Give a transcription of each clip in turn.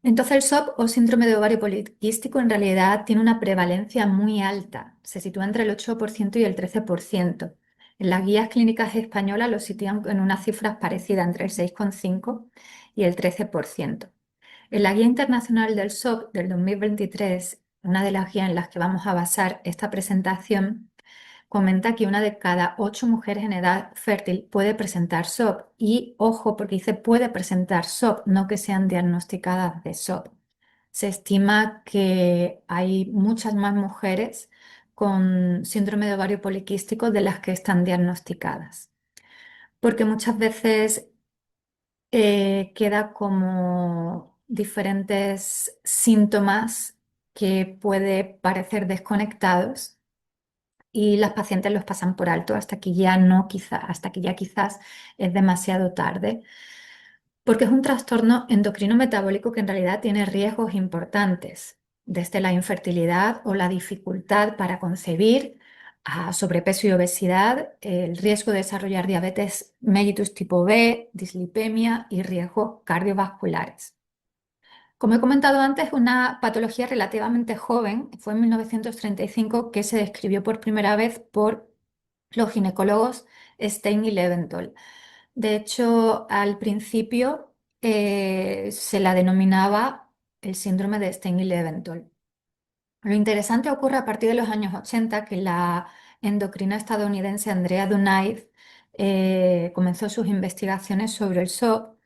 Entonces el SOP o síndrome de ovario poliquístico en realidad tiene una prevalencia muy alta, se sitúa entre el 8% y el 13%. En las guías clínicas españolas lo sitúan en unas cifras parecidas entre el 6,5 y el 13%. En la guía internacional del SOP del 2023, una de las guías en las que vamos a basar esta presentación, comenta que una de cada 8 mujeres en edad fértil puede presentar SOP. Y ojo, porque dice puede presentar SOP, no que sean diagnosticadas de SOP. Se estima que hay muchas más mujeres con síndrome de ovario poliquístico de las que están diagnosticadas, porque muchas veces queda como diferentes síntomas que puede parecer desconectados y las pacientes los pasan por alto hasta que ya no, hasta que ya quizás es demasiado tarde, porque es un trastorno endocrino metabólico que en realidad tiene riesgos importantes, desde la infertilidad o la dificultad para concebir, a sobrepeso y obesidad, el riesgo de desarrollar diabetes mellitus tipo B, dislipemia y riesgos cardiovasculares. Como he comentado antes, es una patología relativamente joven. Fue en 1935 que se describió por primera vez por los ginecólogos Stein y Leventhal. De hecho, al principio se la denominaba el síndrome de Stein y Leventhal. Lo interesante ocurre a partir de los años 80, que la endocrina estadounidense Andrea Dunaiv comenzó sus investigaciones sobre el SOP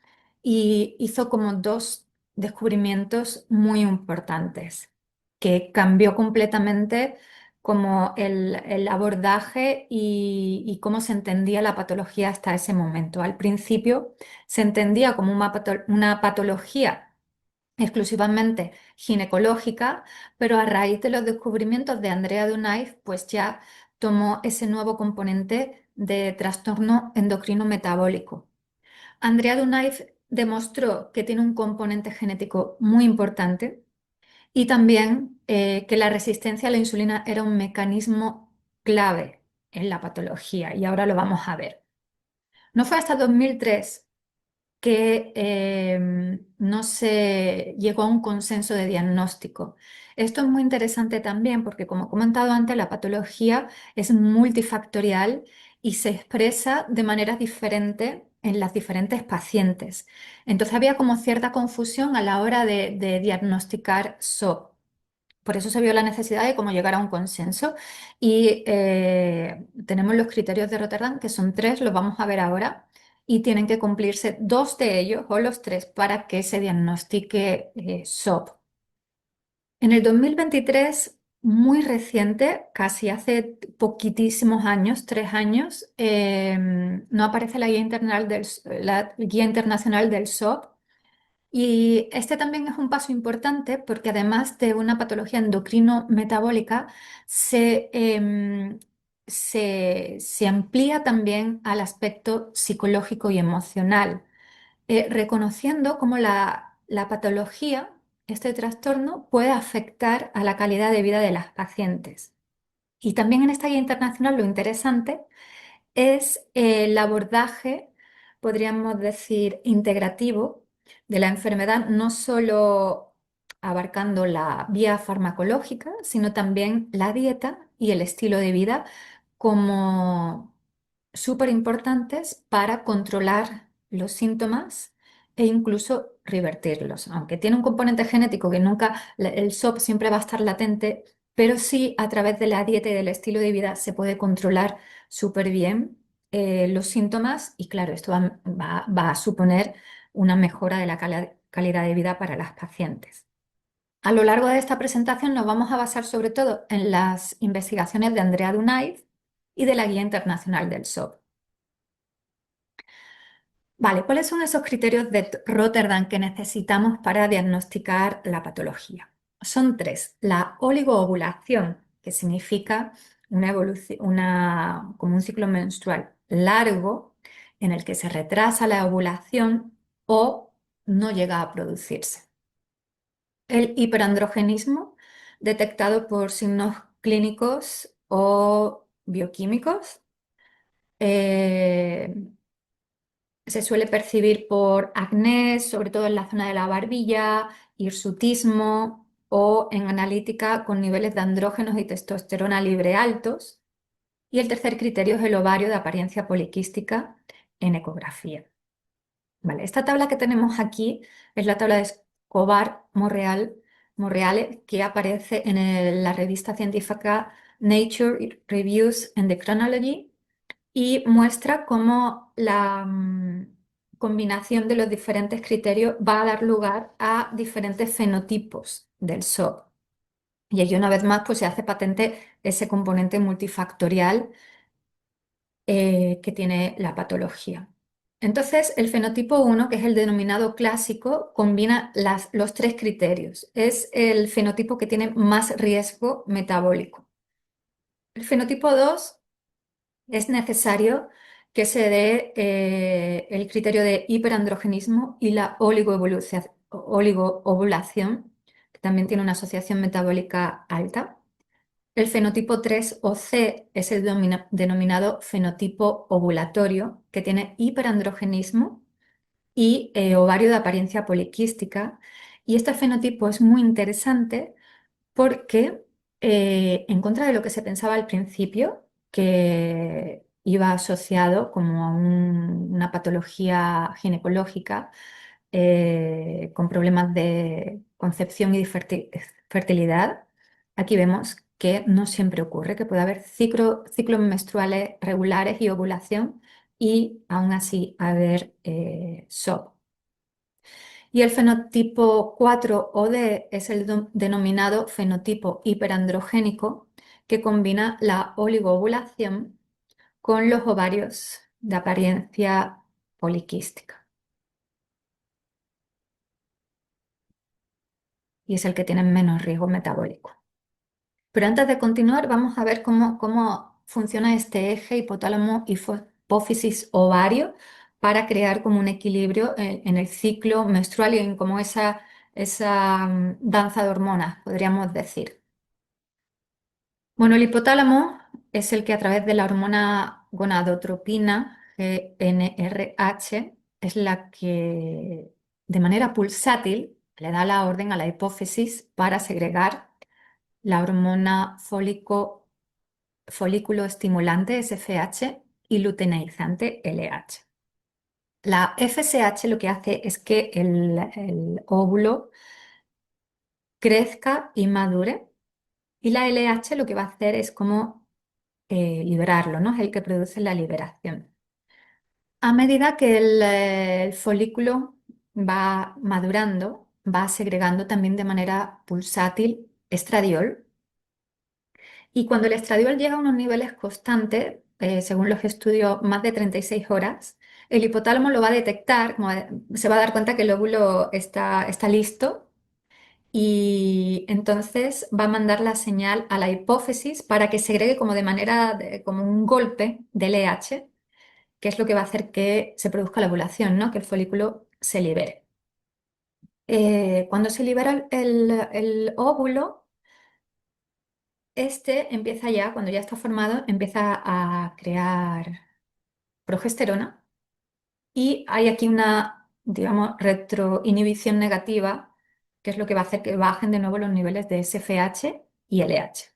y hizo como dos descubrimientos muy importantes, que cambió completamente como el abordaje y cómo se entendía la patología hasta ese momento. Al principio se entendía como una patología exclusivamente ginecológica, pero a raíz de los descubrimientos de Andrea Dunaiv, pues ya tomó ese nuevo componente de trastorno endocrino metabólico. Andrea Dunaiv demostró que tiene un componente genético muy importante y también que la resistencia a la insulina era un mecanismo clave en la patología, y ahora lo vamos a ver. No fue hasta 2003 que no se llegó a un consenso de diagnóstico. Esto es muy interesante también porque, como he comentado antes, la patología es multifactorial y se expresa de manera diferente en las diferentes pacientes. Entonces había como cierta confusión a la hora de diagnosticar SOP. Por eso se vio la necesidad de cómo llegar a un consenso y tenemos los criterios de Rotterdam, que son tres, los vamos a ver ahora, y tienen que cumplirse dos de ellos o los tres para que se diagnostique SOP. En el 2023, muy reciente, casi hace poquitísimos años, 3 años, no aparece la guía internacional del SOP, y este también es un paso importante porque además de una patología endocrino-metabólica, se amplía también al aspecto psicológico y emocional, reconociendo cómo la patología, este trastorno, puede afectar a la calidad de vida de las pacientes. Y también en esta guía internacional lo interesante es el abordaje, podríamos decir, integrativo de la enfermedad, no solo abarcando la vía farmacológica, sino también la dieta y el estilo de vida como súper importantes para controlar los síntomas e incluso revertirlos. Aunque tiene un componente genético que nunca, el SOP siempre va a estar latente, pero sí a través de la dieta y del estilo de vida se puede controlar súper bien los síntomas, y claro, esto va a suponer una mejora de la calidad de vida para las pacientes. A lo largo de esta presentación nos vamos a basar sobre todo en las investigaciones de Andrea Dunaiv y de la Guía Internacional del SOP. Vale, ¿cuáles son esos criterios de Rotterdam que necesitamos para diagnosticar la patología? Son tres. La oligoovulación, que significa una evolución, como un ciclo menstrual largo en el que se retrasa la ovulación o no llega a producirse. El hiperandrogenismo, detectado por signos clínicos o bioquímicos. Eh, Se suele percibir por acné, sobre todo en la zona de la barbilla, hirsutismo o en analítica con niveles de andrógenos y testosterona libre altos. Y el tercer criterio es el ovario de apariencia poliquística en ecografía. Vale, esta tabla que tenemos aquí es la tabla de Escobar-Morreale que aparece en la revista científica Nature Reviews Endocrinology y muestra cómo la combinación de los diferentes criterios va a dar lugar a diferentes fenotipos del SOP. Y aquí una vez más pues, se hace patente ese componente multifactorial que tiene la patología. Entonces, el fenotipo 1, que es el denominado clásico, combina los tres criterios. Es el fenotipo que tiene más riesgo metabólico. El fenotipo 2 es necesario que se dé el criterio de hiperandrogenismo y la oligoovulación, que también tiene una asociación metabólica alta. El fenotipo 3 o C es el denominado fenotipo ovulatorio, que tiene hiperandrogenismo y ovario de apariencia poliquística. Y este fenotipo es muy interesante porque, en contra de lo que se pensaba al principio, que iba asociado como a una patología ginecológica, con problemas de concepción y de fertilidad, aquí vemos que no siempre ocurre, que puede haber ciclos menstruales regulares y ovulación y aún así haber SOP. Y el fenotipo 4 o D es el denominado fenotipo hiperandrogénico, que combina la oligoovulación con los ovarios de apariencia poliquística. Y es el que tiene menos riesgo metabólico. Pero antes de continuar, vamos a ver cómo funciona este eje hipotálamo-hipófisis-ovario para crear como un equilibrio en el ciclo menstrual y en como esa danza de hormonas, podríamos decir. Bueno, el hipotálamo es el que a través de la hormona gonadotropina, GnRH, es la que de manera pulsátil le da la orden a la hipófisis para segregar la hormona folículo estimulante SFH y luteinizante LH. La FSH lo que hace es que el óvulo crezca y madure, y la LH lo que va a hacer es como liberarlo, ¿no? Es el que produce la liberación. A medida que el folículo va madurando, va segregando también de manera pulsátil estradiol. Y cuando el estradiol llega a unos niveles constantes, según los estudios, más de 36 horas, el hipotálamo lo va a detectar, se va a dar cuenta que el óvulo está listo y entonces va a mandar la señal a la hipófisis para que segregue como de manera, como un golpe del LH, que es lo que va a hacer que se produzca la ovulación, ¿no? Que el folículo se libere. Cuando se libera el óvulo, este empieza ya, cuando ya está formado, empieza a crear progesterona y hay aquí una, digamos, retroinhibición negativa, que es lo que va a hacer que bajen de nuevo los niveles de SFH y LH.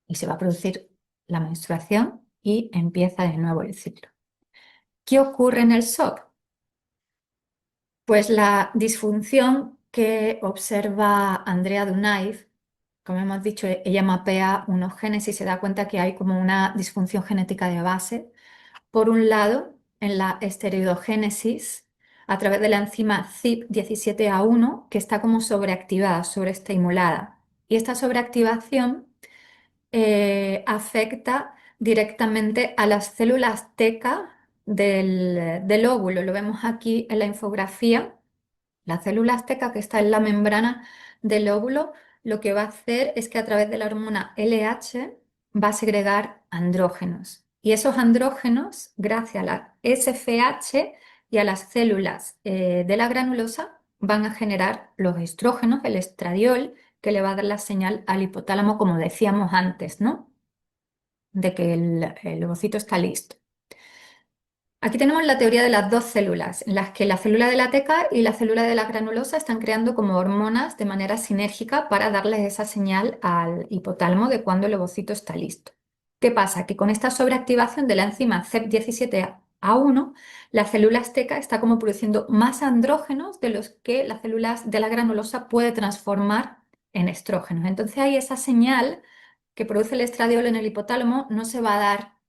Y se va a producir la menstruación y empieza de nuevo el ciclo. ¿Qué ocurre en el SOP? Pues la disfunción que observa Andrea Dunaiv, como hemos dicho, ella mapea unos genes y se da cuenta que hay como una disfunción genética de base. Por un lado, en la esteroidogénesis, a través de la enzima CYP17A1, que está como sobreactivada, sobreestimulada. Y esta sobreactivación afecta directamente a las células teca del óvulo. Lo vemos aquí en la infografía. La célula azteca que está en la membrana del óvulo lo que va a hacer es que a través de la hormona LH va a segregar andrógenos. Y esos andrógenos, gracias a la SFH y a las células de la granulosa, van a generar los estrógenos, el estradiol, que le va a dar la señal al hipotálamo, como decíamos antes, ¿no? De que el ovocito está listo. Aquí tenemos la teoría de las dos células, en las que la célula de la teca y la célula de la granulosa están creando como hormonas de manera sinérgica para darles esa señal al hipotálamo de cuando el ovocito está listo. ¿Qué pasa? Que con esta sobreactivación de la enzima CEP17A1, la célula teca está como produciendo más andrógenos de los que las células de la granulosa puede transformar en estrógenos. Entonces ahí esa señal que produce el estradiol en el hipotálamo no se va a dar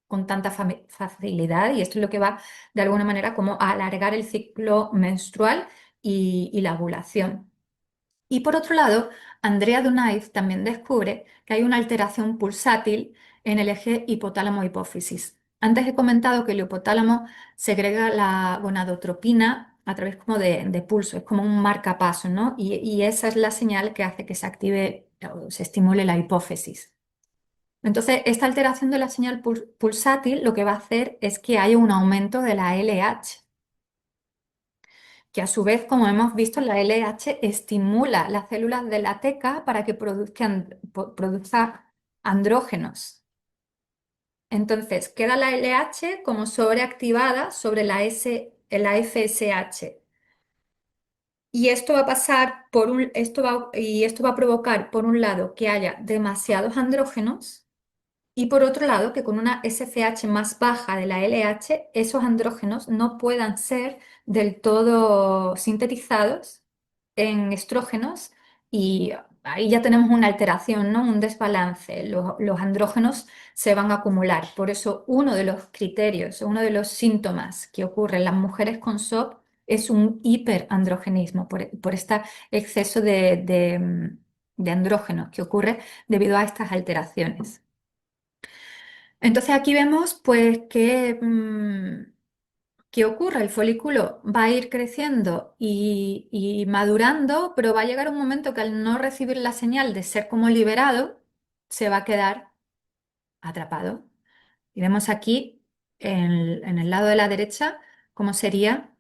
con tanta facilidad y esto es lo que va de alguna manera como a alargar el ciclo menstrual y la ovulación. Y por otro lado, Andrea Dunaiz también descubre que hay una alteración pulsátil en el eje hipotálamo-hipófisis. Antes he comentado que el hipotálamo segrega la gonadotropina a través como de pulso, es como un marcapaso, ¿no? Y esa es la señal que hace que se active o se estimule la hipófisis. Entonces, esta alteración de la señal pulsátil lo que va a hacer es que haya un aumento de la LH, que a su vez, como hemos visto, la LH estimula las células de la teca para que produzca andrógenos. Entonces, queda la LH como sobreactivada sobre la FSH. Y esto va a pasar esto va a provocar, por un lado, que haya demasiados andrógenos. Y por otro lado, que con una SFH más baja de la LH, esos andrógenos no puedan ser del todo sintetizados en estrógenos y ahí ya tenemos una alteración, ¿no? Un desbalance. Los andrógenos se van a acumular. Por eso uno de los criterios, uno de los síntomas que ocurre en las mujeres con SOP es un hiperandrogenismo, por este exceso de andrógenos que ocurre debido a estas alteraciones. Entonces aquí vemos pues que ocurre, el folículo va a ir creciendo y madurando, pero va a llegar un momento que al no recibir la señal de ser como liberado, se va a quedar atrapado. Y vemos aquí en el lado de la derecha cómo sería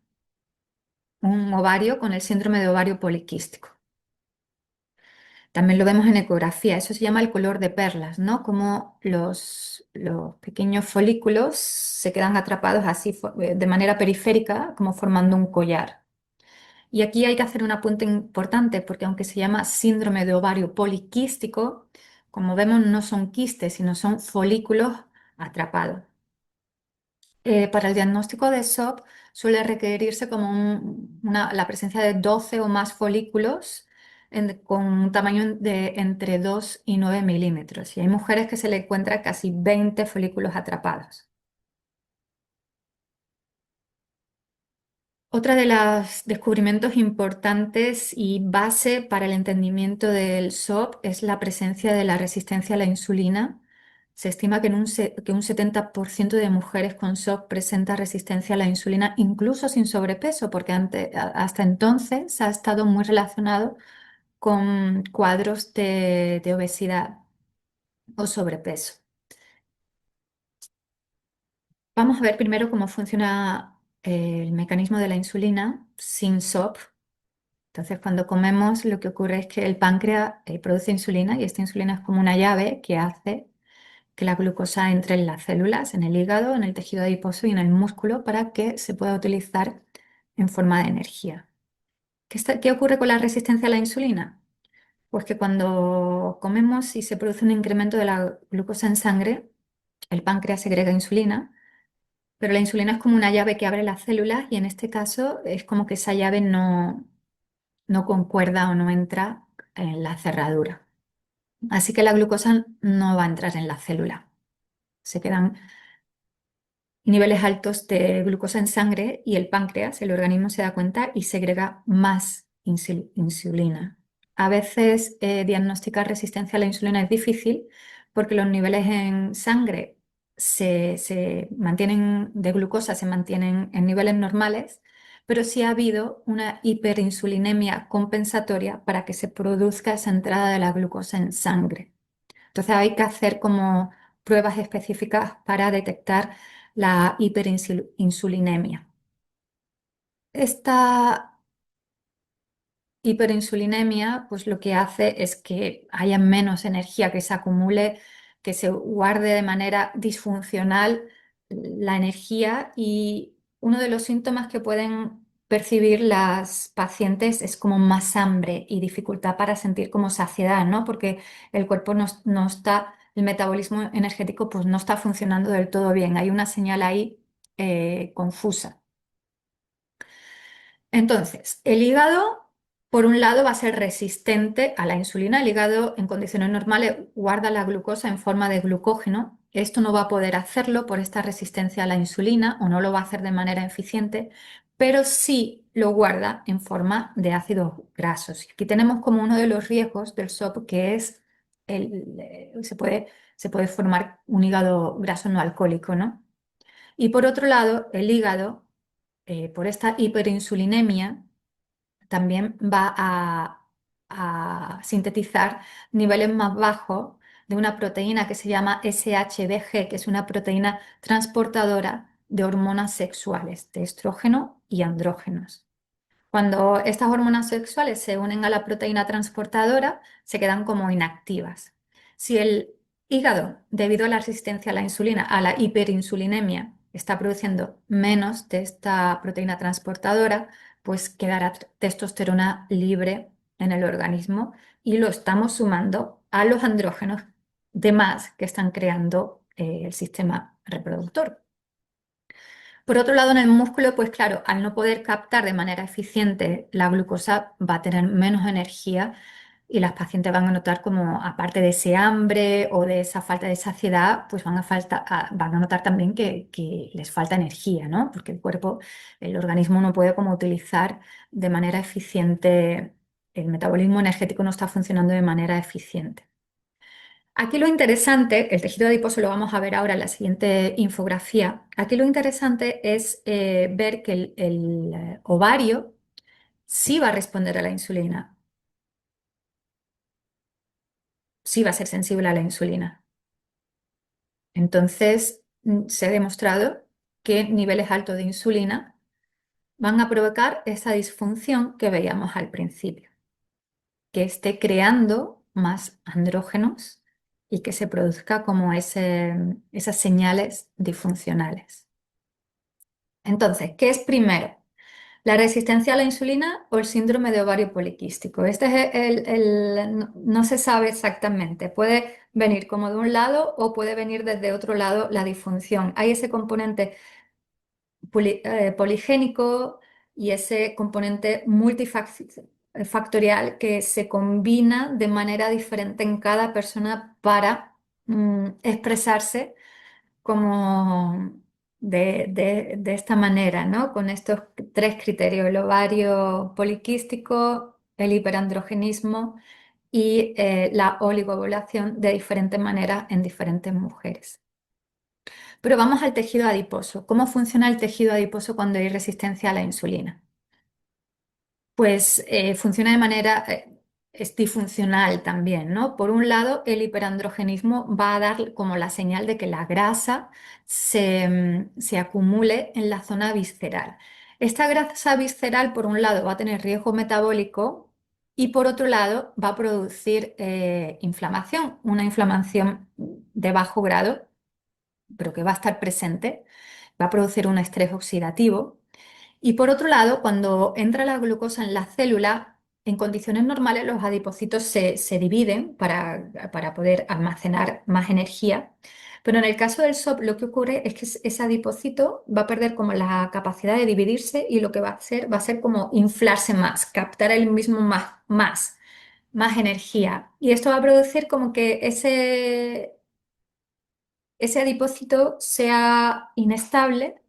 un ovario con el síndrome de ovario poliquístico. También lo vemos en ecografía, eso se llama el color de perlas, ¿no? Como los pequeños folículos se quedan atrapados así de manera periférica, como formando un collar. Y aquí hay que hacer un apunte importante porque aunque se llama síndrome de ovario poliquístico, como vemos no son quistes, sino son folículos atrapados. Para el diagnóstico de SOP suele requerirse como la presencia de 12 o más folículos con un tamaño de entre 2 y 9 milímetros. Y hay mujeres que se le encuentra casi 20 folículos atrapados. Otra de los descubrimientos importantes y base para el entendimiento del SOP es la presencia de la resistencia a la insulina. Se estima que, que un 70% de mujeres con SOP presenta resistencia a la insulina, incluso sin sobrepeso, porque hasta entonces ha estado muy relacionado con cuadros de obesidad o sobrepeso. Vamos a ver primero cómo funciona el mecanismo de la insulina sin SOP. Entonces, cuando comemos, lo que ocurre es que el páncreas produce insulina y esta insulina es como una llave que hace que la glucosa entre en las células, en el hígado, en el tejido adiposo y en el músculo para que se pueda utilizar en forma de energía. ¿Qué ocurre con la resistencia a la insulina? Pues que cuando comemos y se produce un incremento de la glucosa en sangre, el páncreas segrega insulina, pero la insulina es como una llave que abre las células y en este caso es como que esa llave no concuerda o no entra en la cerradura. Así que la glucosa no va a entrar en la célula. Se quedan niveles altos de glucosa en sangre y el páncreas, el organismo se da cuenta y segrega más insulina. A veces diagnosticar resistencia a la insulina es difícil porque los niveles en sangre se mantienen de glucosa, se mantienen en niveles normales, pero sí ha habido una hiperinsulinemia compensatoria para que se produzca esa entrada de la glucosa en sangre. Entonces hay que hacer como pruebas específicas para detectar la hiperinsulinemia. Esta hiperinsulinemia, pues lo que hace es que haya menos energía que se acumule, que se guarde de manera disfuncional la energía y uno de los síntomas que pueden percibir las pacientes es como más hambre y dificultad para sentir como saciedad, ¿no? Porque el cuerpo no está, el metabolismo energético pues no está funcionando del todo bien. Hay una señal ahí confusa. Entonces, el hígado, por un lado, va a ser resistente a la insulina. El hígado, en condiciones normales, guarda la glucosa en forma de glucógeno. Esto no va a poder hacerlo por esta resistencia a la insulina o no lo va a hacer de manera eficiente, pero sí lo guarda en forma de ácidos grasos. Aquí tenemos como uno de los riesgos del SOP, que es se puede formar un hígado graso no alcohólico, ¿no? Y por otro lado, el hígado por esta hiperinsulinemia, también va a sintetizar niveles más bajos de una proteína que se llama SHBG, que es una proteína transportadora de hormonas sexuales, de estrógeno y andrógenos. Cuando estas hormonas sexuales se unen a la proteína transportadora, se quedan como inactivas. Si el hígado, debido a la resistencia a la insulina, a la hiperinsulinemia, está produciendo menos de esta proteína transportadora, pues quedará testosterona libre en el organismo y lo estamos sumando a los andrógenos de más que están creando el sistema reproductor. Por otro lado, en el músculo, pues claro, al no poder captar de manera eficiente la glucosa, va a tener menos energía y las pacientes van a notar como, aparte de ese hambre o de esa falta de saciedad, pues van a notar también que les falta energía, ¿no? Porque el cuerpo, el organismo no puede como utilizar de manera eficiente, el metabolismo energético no está funcionando de manera eficiente. Aquí lo interesante, el tejido adiposo lo vamos a ver ahora en la siguiente infografía. Aquí lo interesante es ver que el ovario sí va a responder a la insulina, sí va a ser sensible a la insulina. Entonces, se ha demostrado que niveles altos de insulina van a provocar esa disfunción que veíamos al principio, que esté creando más andrógenos y que se produzca como esas señales disfuncionales. Entonces, ¿qué es primero? ¿La resistencia a la insulina o el síndrome de ovario poliquístico? Este es no se sabe exactamente. Puede venir como de un lado o puede venir desde otro lado la disfunción. Hay ese componente poligénico y ese componente multifactorial que se combina de manera diferente en cada persona para expresarse como de esta manera, ¿no? Con estos tres criterios, el ovario poliquístico, el hiperandrogenismo y la oligovulación de diferentes maneras en diferentes mujeres. Pero vamos al tejido adiposo. ¿Cómo funciona el tejido adiposo cuando hay resistencia a la insulina? Pues funciona de manera, es disfuncional también, ¿no? Por un lado, el hiperandrogenismo va a dar como la señal de que la grasa se acumule en la zona visceral. Esta grasa visceral, por un lado, va a tener riesgo metabólico y por otro lado, va a producir inflamación, una inflamación de bajo grado, pero que va a estar presente, va a producir un estrés oxidativo. Y por otro lado, cuando entra la glucosa en la célula, en condiciones normales los adipocitos se dividen para poder almacenar más energía. Pero en el caso del SOP lo que ocurre es que ese adipocito va a perder como la capacidad de dividirse y lo que va a ser como inflarse más, captar el mismo más energía. Y esto va a producir como que ese adipocito sea inestable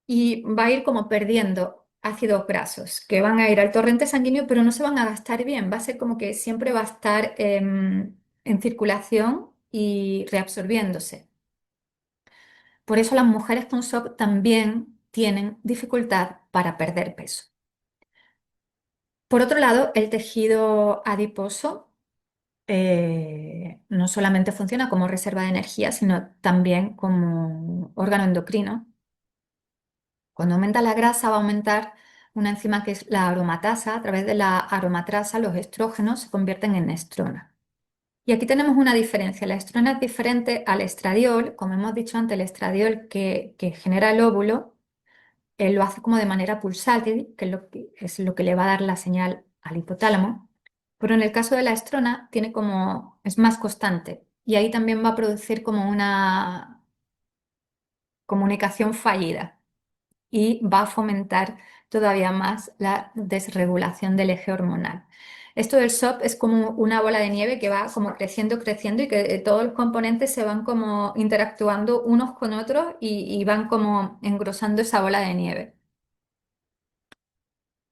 y va a ir como perdiendo ácidos grasos que van a ir al torrente sanguíneo, pero no se van a gastar bien. Va a ser como que siempre va a estar en circulación y reabsorbiéndose. Por eso las mujeres con SOP también tienen dificultad para perder peso. Por otro lado, el tejido adiposo no solamente funciona como reserva de energía, sino también como órgano endocrino. Cuando aumenta la grasa va a aumentar una enzima que es la aromatasa. A través de la aromatasa los estrógenos se convierten en estrona. Y aquí tenemos una diferencia. La estrona es diferente al estradiol. Como hemos dicho antes, el estradiol que genera el óvulo lo hace como de manera pulsátil, que es lo que le va a dar la señal al hipotálamo. Pero en el caso de la estrona es más constante y ahí también va a producir como una comunicación fallida y va a fomentar todavía más la desregulación del eje hormonal. Esto del SOP es como una bola de nieve que va como creciendo, creciendo y que todos los componentes se van como interactuando unos con otros y van como engrosando esa bola de nieve.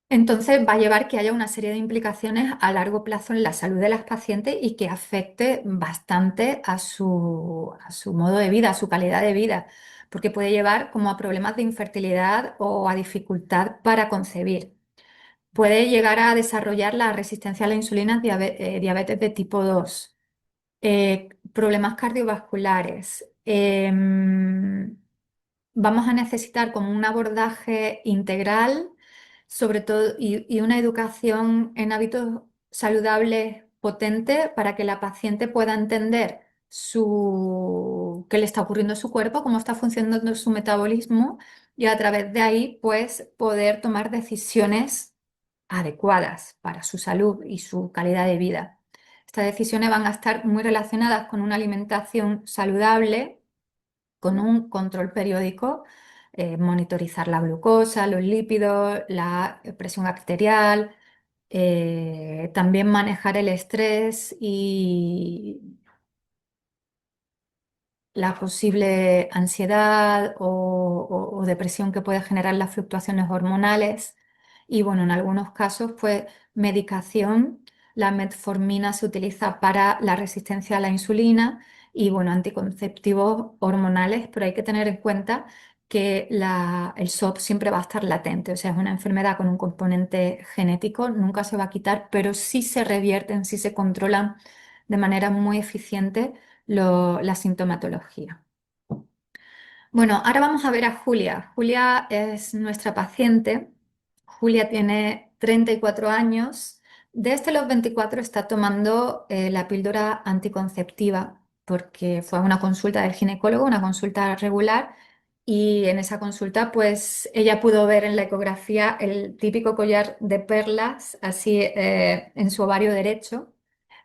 Entonces va a llevar que haya una serie de implicaciones a largo plazo en la salud de las pacientes y que afecte bastante a su modo de vida, a su calidad de vida, porque puede llevar como a problemas de infertilidad o a dificultad para concebir. Puede llegar a desarrollar la resistencia a la insulina, diabetes de tipo 2, problemas cardiovasculares. Vamos a necesitar como un abordaje integral, sobre todo, y una educación en hábitos saludables potente para que la paciente pueda entender qué le está ocurriendo a su cuerpo, cómo está funcionando su metabolismo y a través de ahí pues poder tomar decisiones adecuadas para su salud y su calidad de vida. Estas decisiones van a estar muy relacionadas con una alimentación saludable, con un control periódico, monitorizar la glucosa, los lípidos, la presión arterial, también manejar el estrés y la posible ansiedad o depresión que puede generar las fluctuaciones hormonales. Y bueno, en algunos casos, pues medicación. La metformina se utiliza para la resistencia a la insulina y bueno, anticonceptivos hormonales, pero hay que tener en cuenta que el SOP siempre va a estar latente, o sea, es una enfermedad con un componente genético, nunca se va a quitar, pero sí se revierten, sí se controlan de manera muy eficiente la sintomatología. Bueno, ahora vamos a ver a Julia. Julia es nuestra paciente. Julia tiene 34 años. Desde los 24 está tomando la píldora anticonceptiva porque fue a una consulta del ginecólogo, una consulta regular, y en esa consulta pues ella pudo ver en la ecografía el típico collar de perlas así en su ovario derecho.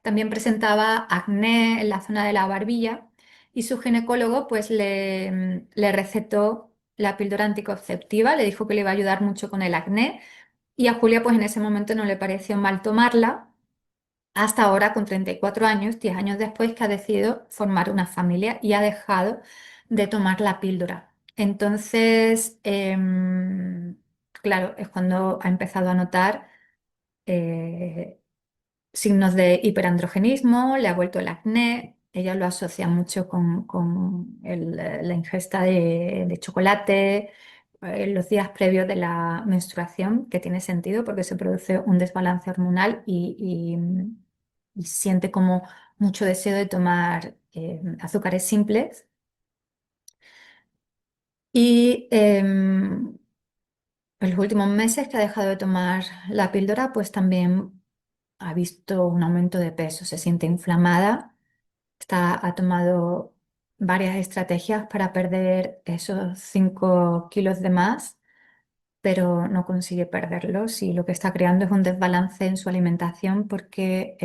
También presentaba acné en la zona de la barbilla y su ginecólogo pues le recetó la píldora anticonceptiva, le dijo que le iba a ayudar mucho con el acné y a Julia pues en ese momento no le pareció mal tomarla, hasta ahora con 34 años, 10 años después que ha decidido formar una familia y ha dejado de tomar la píldora. Entonces, claro, es cuando ha empezado a notar eh, signos de hiperandrogenismo, le ha vuelto el acné, ella lo asocia mucho con la ingesta de chocolate en los días previos de la menstruación, que tiene sentido porque se produce un desbalance hormonal y siente como mucho deseo de tomar azúcares simples. Y en los últimos meses que ha dejado de tomar la píldora, pues también ha visto un aumento de peso, se siente inflamada, ha tomado varias estrategias para perder esos 5 kilos de más, pero no consigue perderlos y lo que está creando es un desbalance en su alimentación porque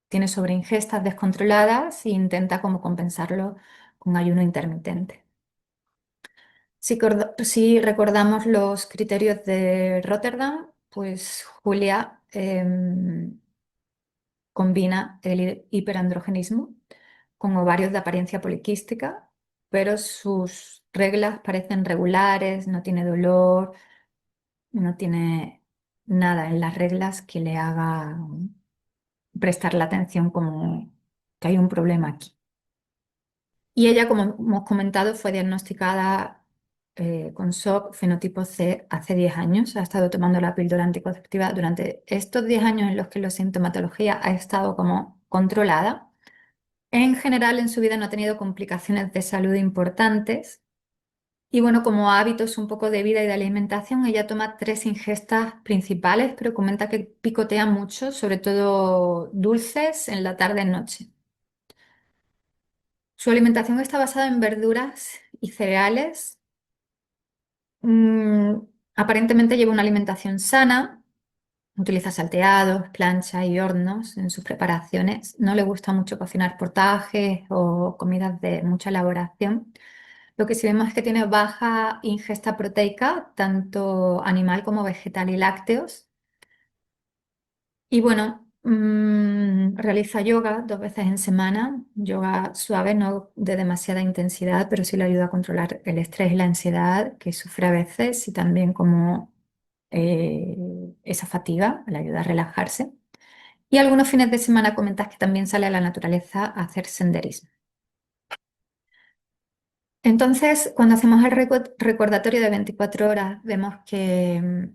tiene sobreingestas descontroladas e intenta como compensarlo con ayuno intermitente. Si recordamos los criterios de Rotterdam, pues Julia combina el hiperandrogenismo con ovarios de apariencia poliquística, pero sus reglas parecen regulares, no tiene dolor, no tiene nada en las reglas que le haga prestar la atención como que hay un problema aquí. Y ella, como hemos comentado, fue diagnosticada con SOP fenotipo C hace 10 años. Ha estado tomando la píldora anticonceptiva durante estos 10 años en los que la sintomatología ha estado como controlada. En general, en su vida no ha tenido complicaciones de salud importantes Y bueno, como hábitos un poco de vida y de alimentación, ella toma tres ingestas principales, pero comenta que picotea mucho, sobre todo dulces en la tarde-noche. Su alimentación está basada en verduras y cereales. Mm, Aparentemente lleva una alimentación sana, utiliza salteados, plancha y hornos en sus preparaciones. No le gusta mucho cocinar potajes o comidas de mucha elaboración. Lo que sí vemos es que tiene baja ingesta proteica, tanto animal como vegetal y lácteos. Y bueno, realiza yoga 2 veces en semana, yoga suave, no de demasiada intensidad, pero sí le ayuda a controlar el estrés y la ansiedad que sufre a veces y también como eh, esa fatiga, le ayuda a relajarse. Y algunos fines de semana comentas que también sale a la naturaleza a hacer senderismo. Entonces, cuando hacemos el recordatorio de 24 horas, vemos que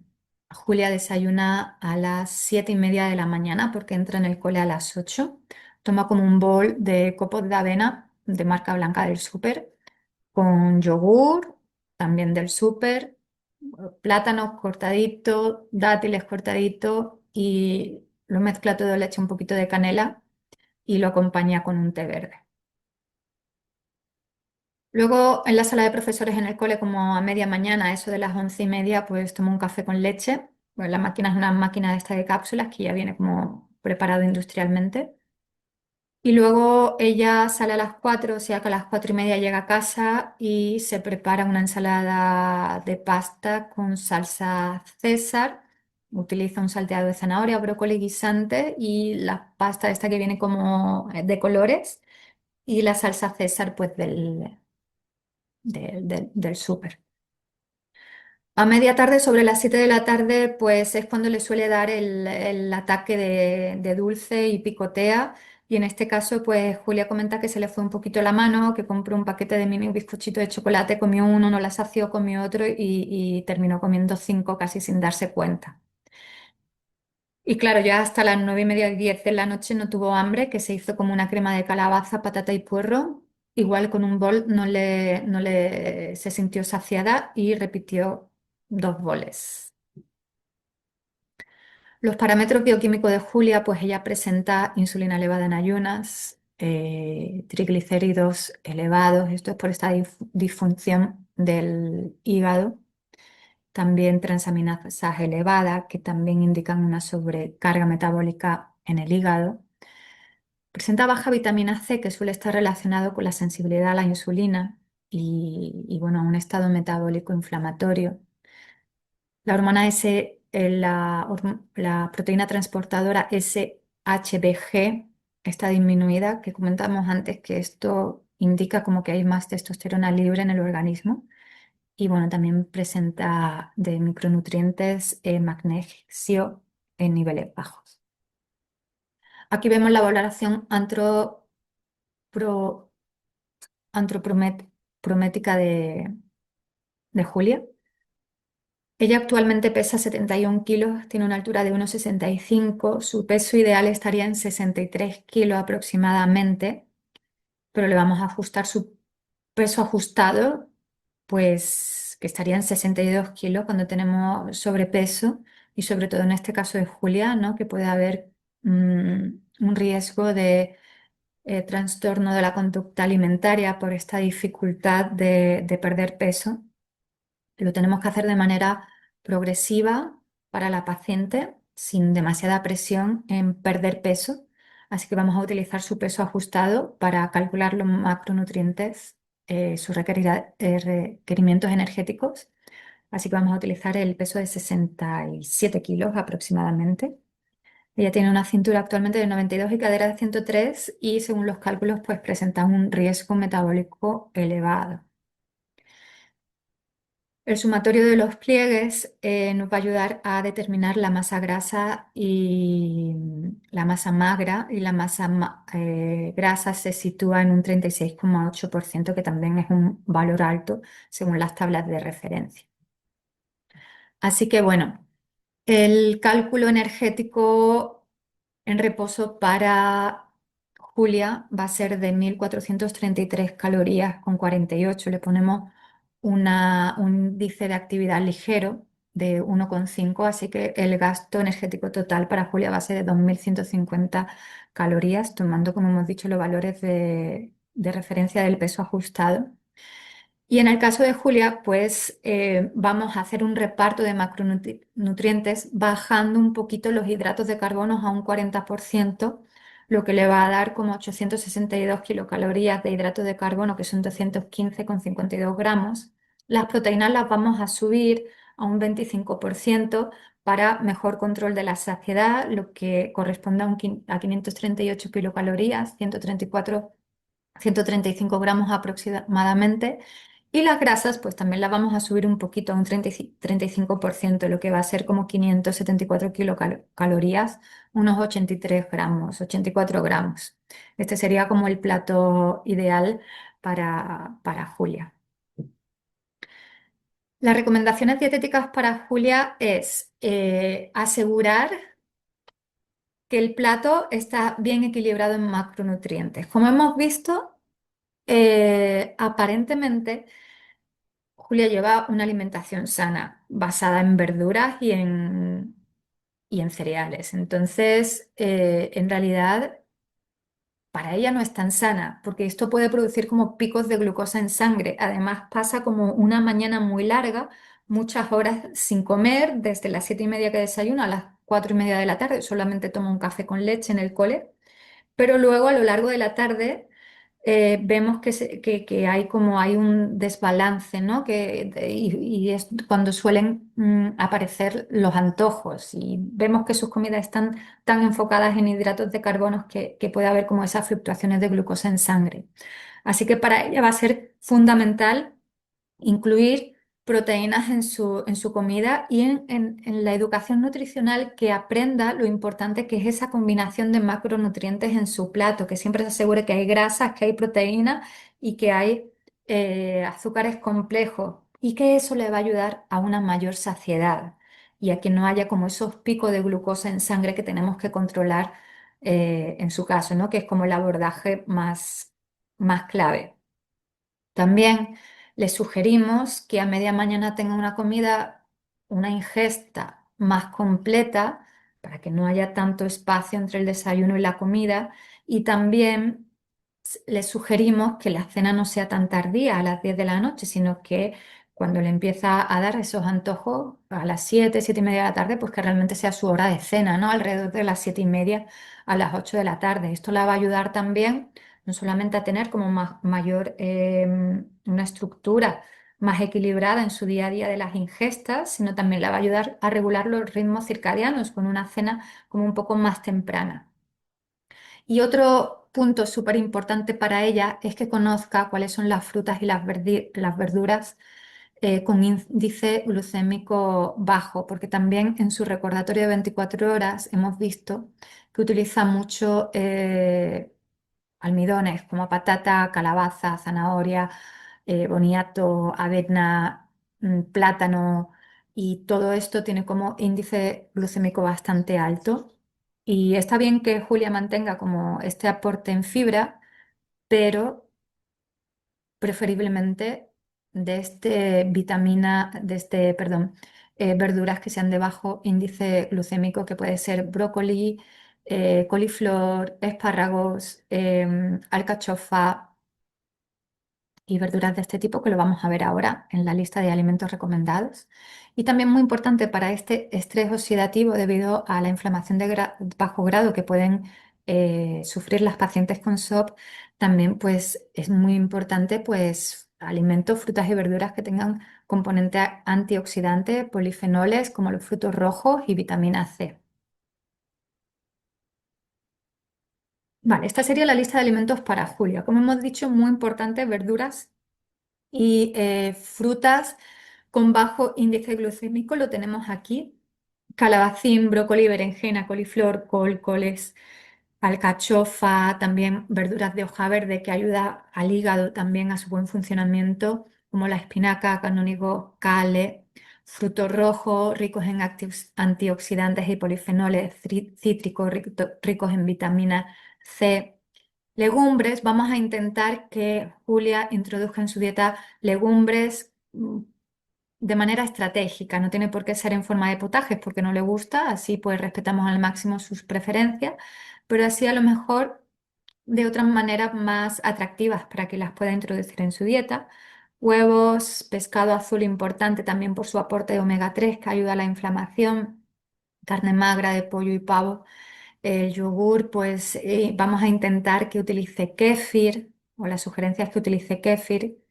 Julia desayuna a las 7:30 de la mañana porque entra en el cole a las 8. Toma como un bol de copos de avena de marca blanca del súper, con yogur, también del súper, plátanos cortaditos, dátiles cortaditos y lo mezcla todo, le echa un poquito de canela y lo acompaña con un té verde. Luego en la sala de profesores en el cole, como a media mañana, eso de las 11:30, pues tomo un café con leche. Pues la máquina es una máquina de esta de cápsulas que ya viene como preparado industrialmente. Y luego ella sale a las 4, o sea que a las 4:30 llega a casa y se prepara una ensalada de pasta con salsa César. Utiliza un salteado de zanahoria, brócoli, guisante y la pasta esta que viene como de colores y la salsa César pues del súper. A media tarde, sobre las 7 de la tarde, pues es cuando le suele dar el ataque de dulce y picotea. Y en este caso, pues Julia comenta que se le fue un poquito la mano, que compró un paquete de mini bizcochitos de chocolate, comió uno, no la sació, comió otro y terminó comiendo cinco casi sin darse cuenta. Y claro, ya hasta las 9:30 y 10 de la noche no tuvo hambre, que se hizo como una crema de calabaza, patata y puerro. Igual con un bol no le se sintió saciada y repitió 2 boles. Los parámetros bioquímicos de Julia, pues ella presenta insulina elevada en ayunas, triglicéridos elevados, esto es por esta disfunción del hígado. También transaminasas elevadas, que también indican una sobrecarga metabólica en el hígado. Presenta baja vitamina C, que suele estar relacionado con la sensibilidad a la insulina y, bueno, a un estado metabólico inflamatorio. La hormona S, la proteína transportadora SHBG está disminuida, que comentamos antes que esto indica como que hay más testosterona libre en el organismo. Y bueno, también presenta de micronutrientes magnesio en niveles bajos. Aquí vemos la valoración pro- antropométrica de Julia. Ella actualmente pesa 71 kilos, tiene una altura de 1,65, su peso ideal estaría en 63 kilos aproximadamente, pero le vamos a ajustar su peso ajustado, pues que estaría en 62 kilos cuando tenemos sobrepeso y sobre todo en este caso de Julia, ¿no? Que puede haber un riesgo de trastorno de la conducta alimentaria por esta dificultad de perder peso. Lo tenemos que hacer de manera progresiva para la paciente, sin demasiada presión en perder peso. Así que vamos a utilizar su peso ajustado para calcular los macronutrientes, sus requerimientos energéticos. Así que vamos a utilizar el peso de 67 kilos aproximadamente. Ella tiene una cintura actualmente de 92 y cadera de 103 y según los cálculos pues presenta un riesgo metabólico elevado. El sumatorio de los pliegues nos va a ayudar a determinar la masa grasa y la masa magra, y la masa grasa se sitúa en un 36,8%, que también es un valor alto según las tablas de referencia. Así que bueno, el cálculo energético en reposo para Julia va a ser de 1.433 calorías con 48. Le ponemos un índice de actividad ligero de 1,5, así que el gasto energético total para Julia va a ser de 2.150 calorías, tomando, como hemos dicho, los valores de referencia del peso ajustado. Y en el caso de Julia, pues vamos a hacer un reparto de macronutrientes bajando un poquito los hidratos de carbono a un 40%, lo que le va a dar como 862 kilocalorías de hidratos de carbono, que son 215,52 gramos. Las proteínas las vamos a subir a un 25% para mejor control de la saciedad, lo que corresponde a 538 kilocalorías, 135 gramos aproximadamente. Y las grasas, pues también las vamos a subir un poquito a un 35%, lo que va a ser como 574 kilocalorías, unos 83 gramos, 84 gramos. Este sería como el plato ideal para Julia. Las recomendaciones dietéticas para Julia es asegurar que el plato está bien equilibrado en macronutrientes. Como hemos visto, aparentemente Julia lleva una alimentación sana, basada en verduras y en cereales. Entonces, en realidad, para ella no es tan sana, porque esto puede producir como picos de glucosa en sangre. Además, pasa como una mañana muy larga, muchas horas sin comer, desde las 7:30 que desayuna a las 4:30 de la tarde. Solamente toma un café con leche en el cole, pero luego a lo largo de la tarde vemos que hay un desbalance, ¿no? Y es cuando suelen aparecer los antojos y vemos que sus comidas están tan enfocadas en hidratos de carbono que puede haber como esas fluctuaciones de glucosa en sangre. Así que para ella va a ser fundamental incluir proteínas en su comida y en la educación nutricional, que aprenda lo importante que es esa combinación de macronutrientes en su plato, que siempre se asegure que hay grasas, que hay proteínas y que hay azúcares complejos, y que eso le va a ayudar a una mayor saciedad y a que no haya como esos picos de glucosa en sangre que tenemos que controlar en su caso, ¿no? Que es como el abordaje más clave. También les sugerimos que a media mañana tenga una comida, una ingesta más completa, para que no haya tanto espacio entre el desayuno y la comida. Y también les sugerimos que la cena no sea tan tardía, a las 10 de la noche, sino que cuando le empieza a dar esos antojos a las 7:30 de la tarde, pues que realmente sea su hora de cena, ¿no? Alrededor de las 7:30 a las 8 de la tarde. Esto la va a ayudar también no solamente a tener como mayor, una estructura más equilibrada en su día a día de las ingestas, sino también la va a ayudar a regular los ritmos circadianos con una cena como un poco más temprana. Y otro punto súper importante para ella es que conozca cuáles son las frutas y las verduras con índice glucémico bajo, porque también en su recordatorio de 24 horas hemos visto que utiliza mucho almidones como patata, calabaza, zanahoria, boniato, avena, plátano, y todo esto tiene como índice glucémico bastante alto. Y está bien que Julia mantenga como este aporte en fibra, pero preferiblemente perdón, verduras que sean de bajo índice glucémico, que puede ser brócoli, coliflor, espárragos, alcachofa y verduras de este tipo, que lo vamos a ver ahora en la lista de alimentos recomendados. Y también muy importante para este estrés oxidativo debido a la inflamación de bajo grado que pueden sufrir las pacientes con SOP, también pues es muy importante pues alimentos, frutas y verduras que tengan componente antioxidante, polifenoles como los frutos rojos y vitamina C. Vale, esta sería la lista de alimentos para Julia. Como hemos dicho, muy importante, verduras y frutas con bajo índice glucémico lo tenemos aquí: calabacín, brócoli, berenjena, coliflor, col, coles, alcachofa, también verduras de hoja verde que ayuda al hígado también a su buen funcionamiento, como la espinaca, canónigo, kale, frutos rojos ricos en antioxidantes y polifenoles, cítricos ricos en vitamina C. Legumbres, vamos a intentar que Julia introduzca en su dieta legumbres mm, de manera estratégica, no tiene por qué ser en forma de potajes porque no le gusta, así pues respetamos al máximo sus preferencias, pero así a lo mejor de otras maneras más atractivas para que las pueda introducir en su dieta. Huevos, pescado azul importante también por su aporte de omega 3 que ayuda a la inflamación, carne magra de pollo y pavo. El yogur, pues vamos a intentar que utilice kéfir, o la sugerencia es que utilice kéfir.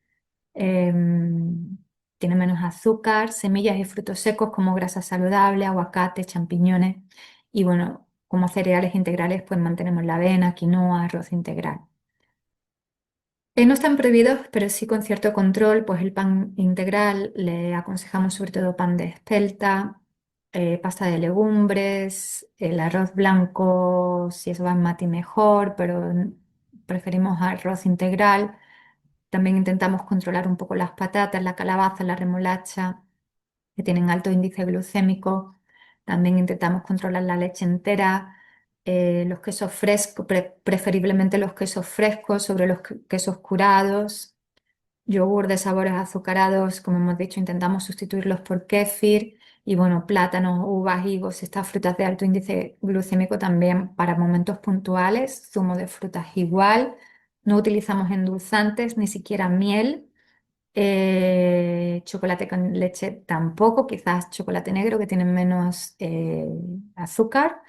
Tiene menos azúcar, semillas y frutos secos como grasa saludable, aguacate, champiñones. Y bueno, como cereales integrales, pues mantenemos la avena, quinoa, arroz integral. No están prohibidos, pero sí con cierto control, pues el pan integral le aconsejamos sobre todo pan de espelta, pasta de legumbres, el arroz blanco, si eso va en mati mejor, pero preferimos arroz integral. También intentamos controlar un poco las patatas, la calabaza, la remolacha, que tienen alto índice glucémico. También intentamos controlar la leche entera, los quesos frescos, preferiblemente los quesos frescos sobre los quesos curados. Yogur de sabores azucarados, como hemos dicho, intentamos sustituirlos por kéfir. Y bueno, plátanos, uvas, higos, estas frutas de alto índice glucémico también para momentos puntuales. Zumo de frutas igual. No utilizamos endulzantes, ni siquiera miel. Chocolate con leche tampoco, quizás chocolate negro que tiene menos azúcar.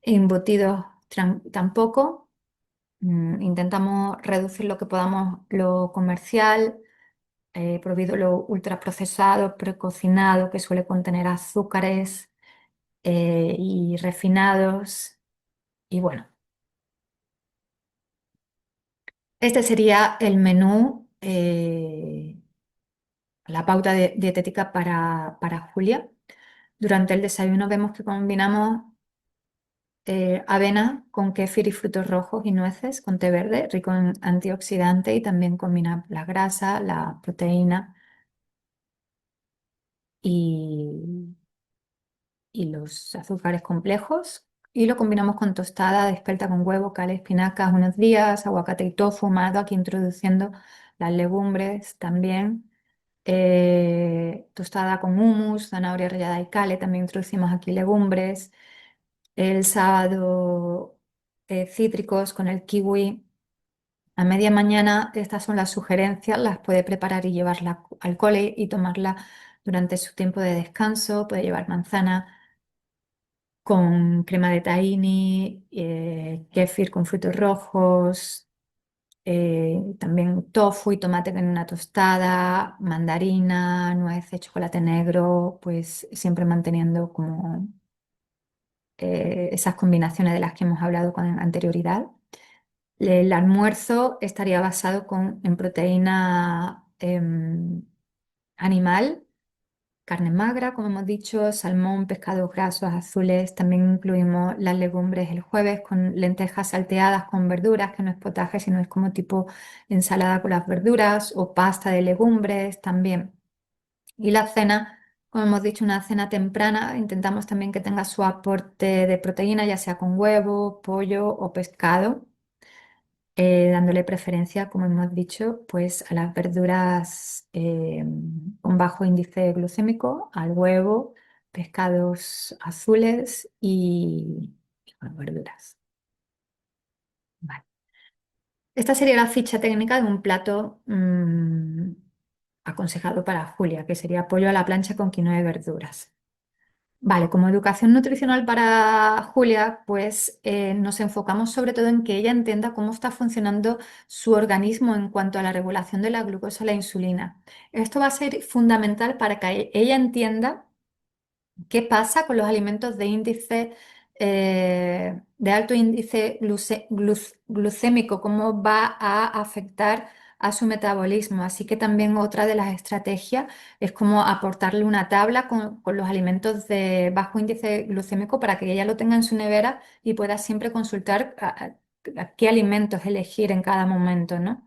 Embutidos tampoco. Intentamos reducir lo que podamos lo comercial, prohibido lo ultraprocesado, precocinado, que suele contener azúcares y refinados. Y bueno, este sería el menú, la pauta dietética para Julia. Durante el desayuno vemos que combinamos avena con kéfir y frutos rojos y nueces con té verde, rico en antioxidante y también combina la grasa, la proteína y, y los azúcares complejos. Y lo combinamos con tostada de espelta con huevo, cal, espinacas unos días, aguacate y tofu, ahumado, aquí introduciendo las legumbres también. Tostada con hummus, zanahoria rallada y cale, también introducimos aquí legumbres. El sábado, cítricos con el kiwi. A media mañana, estas son las sugerencias, las puede preparar y llevarla al cole y tomarla durante su tiempo de descanso. Puede llevar manzana con crema de tahini, kéfir con frutos rojos, también tofu y tomate en una tostada, mandarina, nueces, chocolate negro, pues siempre manteniendo como esas combinaciones de las que hemos hablado con anterioridad. El almuerzo estaría basado en proteína animal, carne magra, como hemos dicho, salmón, pescados grasos, azules. También incluimos las legumbres el jueves con lentejas salteadas con verduras, que no es potaje, sino es como tipo ensalada con las verduras o pasta de legumbres también. Y la cena, como hemos dicho, una cena temprana. Intentamos también que tenga su aporte de proteína, ya sea con huevo, pollo o pescado, dándole preferencia, como hemos dicho, pues a las verduras con bajo índice glucémico, al huevo, pescados azules y bueno, verduras. Vale. Esta sería la ficha técnica de un plato aconsejado para Julia, que sería pollo a la plancha con quinoa y verduras. Vale, como educación nutricional para Julia, pues nos enfocamos sobre todo en que ella entienda cómo está funcionando su organismo en cuanto a la regulación de la glucosa y la insulina. Esto va a ser fundamental para que ella entienda qué pasa con los alimentos de alto índice glucémico, cómo va a afectar a su metabolismo. Así que también otra de las estrategias es como aportarle una tabla con los alimentos de bajo índice glucémico para que ella lo tenga en su nevera y pueda siempre consultar a qué alimentos elegir en cada momento, ¿no?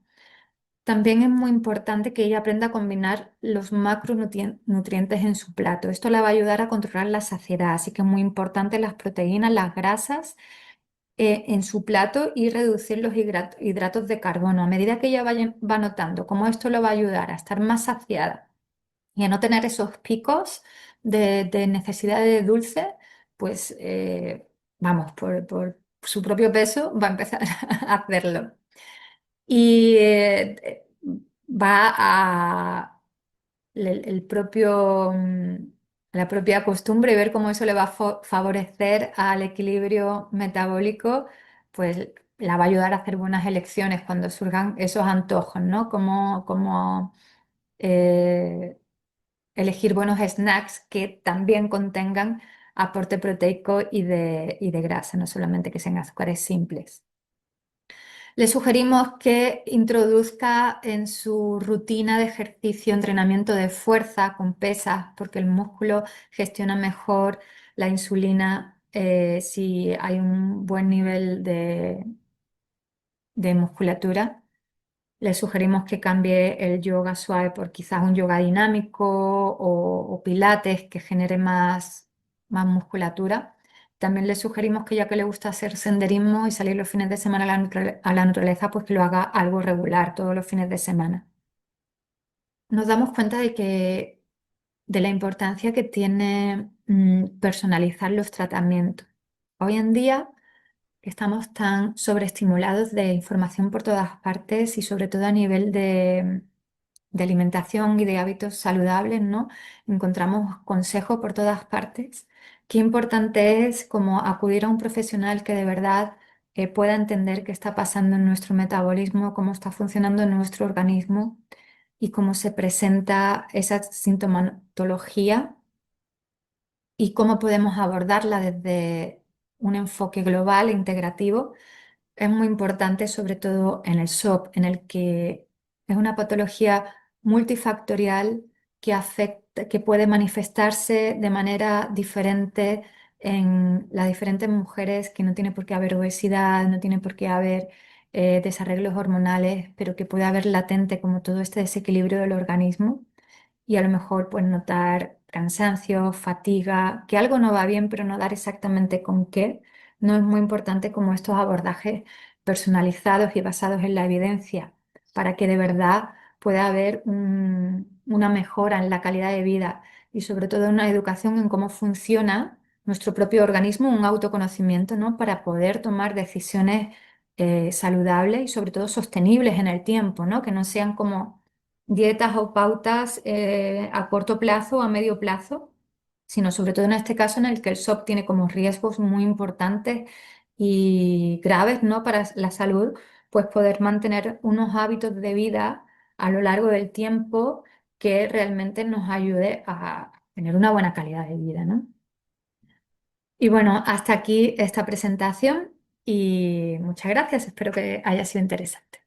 También es muy importante que ella aprenda a combinar los macronutrientes en su plato. Esto le va a ayudar a controlar la saciedad, así que es muy importante las proteínas, las grasas en su plato y reducir los hidratos de carbono. A medida que ella va notando cómo esto le va a ayudar a estar más saciada Y a no tener esos picos de necesidad de dulce, pues vamos, por su propio peso va a empezar a hacerlo. Y va a el propio, la propia costumbre y ver cómo eso le va a favorecer al equilibrio metabólico, pues la va a ayudar a hacer buenas elecciones cuando surjan esos antojos, ¿no? Como eh, elegir buenos snacks que también contengan aporte proteico y de grasa, no solamente que sean azúcares simples. Le sugerimos que introduzca en su rutina de ejercicio entrenamiento de fuerza con pesas, porque el músculo gestiona mejor la insulina si hay un buen nivel de musculatura. Le sugerimos que cambie el yoga suave por quizás un yoga dinámico o pilates que genere más musculatura. También le sugerimos que ya que le gusta hacer senderismo y salir los fines de semana a la naturaleza, pues que lo haga algo regular todos los fines de semana. Nos damos cuenta de la importancia que tiene personalizar los tratamientos. Hoy en día estamos tan sobreestimulados de información por todas partes y sobre todo a nivel de alimentación y de hábitos saludables, ¿no? Encontramos consejos por todas partes. Qué importante es como acudir a un profesional que de verdad pueda entender qué está pasando en nuestro metabolismo, cómo está funcionando nuestro organismo y cómo se presenta esa sintomatología y cómo podemos abordarla desde un enfoque global e integrativo. Es muy importante, sobre todo en el SOP, en el que es una patología multifactorial que afecta, que puede manifestarse de manera diferente en las diferentes mujeres, que no tiene por qué haber obesidad, no tiene por qué haber desarreglos hormonales, pero que puede haber latente como todo este desequilibrio del organismo y a lo mejor pues notar cansancio, fatiga, que algo no va bien, pero no dar exactamente con qué. No es muy importante como estos abordajes personalizados y basados en la evidencia para que de verdad pueda haber una mejora en la calidad de vida y sobre todo una educación en cómo funciona nuestro propio organismo, un autoconocimiento, ¿no? Para poder tomar decisiones saludables y sobre todo sostenibles en el tiempo, ¿no? Que no sean como dietas o pautas a corto plazo o a medio plazo, sino sobre todo en este caso en el que el SOP tiene como riesgos muy importantes y graves, ¿no? Para la salud, pues poder mantener unos hábitos de vida a lo largo del tiempo que realmente nos ayude a tener una buena calidad de vida, ¿no? Y bueno, hasta aquí esta presentación y muchas gracias, espero que haya sido interesante.